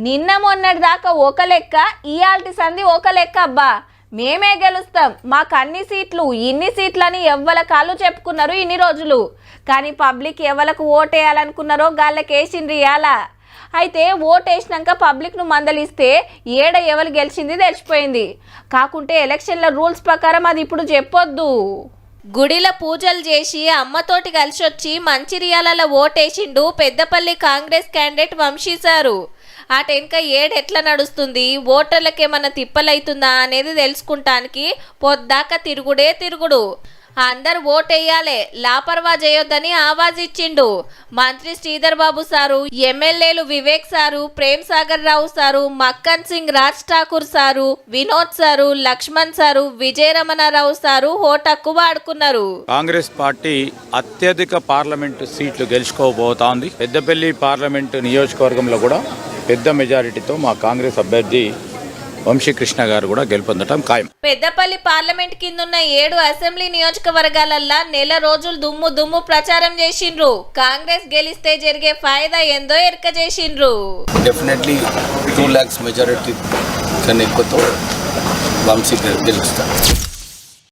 నిన్న మొన్నటి దాకా ఒక లెక్క, ఇయాల్టి సంధి ఒక లెక్క. అబ్బా మేమే గెలుస్తాం, మాకు అన్ని సీట్లు ఇన్ని సీట్లని ఎవ్వల కాళ్ళు చెప్పుకున్నారు ఇన్ని రోజులు. కానీ పబ్లిక్ ఎవలకు ఓటేయాలనుకున్నారో గాళ్ళకి వేసిండ్రు ఇయాల. అయితే ఓటేసినాక పబ్లిక్ను మందలిస్తే ఏడ ఎవరు గెలిచింది తెలిసిపోయింది. కాకుంటే ఎలక్షన్ల రూల్స్ ప్రకారం అది ఇప్పుడు చెప్పొద్దు. గుడిలో పూజలు చేసి అమ్మతోటి కలిసొచ్చి మంచిర్యాలలో ఓటేసిండు పెద్దపల్లి కాంగ్రెస్ క్యాండిడేట్ వంశీ సారు. ఆ టెన్క ఏడెట్లా నడుస్తుంది, ఓటర్లకేమన్నా తిప్పలైతుందా అనేది తెలుసుకుంటానికి పొద్దాక తిరుగుడే తిరుగుడు. అందరు ఓటేయాలే, లాపర్వా చేయొద్దని ఆవాజ్ ఇచ్చిండు. మంత్రి శ్రీధర్ బాబు సారు, ఎమ్మెల్యేలు Vivek sir, Prem Sagar Rao sir, Makkan Singh Raj Thakur sir, Vinod sir, Laxman sir, Vijayaramanarao sir హోటక్కు వాడుకున్నారు. కాంగ్రెస్ పార్టీ అత్యధిక పార్లమెంటు సీట్లు గెలుచుకోబోతోంది. పెద్దపల్లి పార్లమెంటు నియోజకవర్గంలో కూడా పెద్ద మెజారిటీతో మా కాంగ్రెస్ అభ్యర్థి వంశీకృష్ణ గారు కూడా గెలుపొందటం ఖాయం. పెద్దపల్లి పార్లమెంట్ కిందున్న 7 అసెంబ్లీ నియోజకవర్గాలల్లా నెల రోజులు దుమ్ము ప్రచారం చేసిండ్రు. కాంగ్రెస్ గెలిస్తే జరిగే ఫాయిదా ఏందో ఎరక చేసిండ్రు. డెఫినెట్లీ 2 lakhs మెజారిటీ కన్నా ఎక్కువతో వంశీ గెలుస్తారు.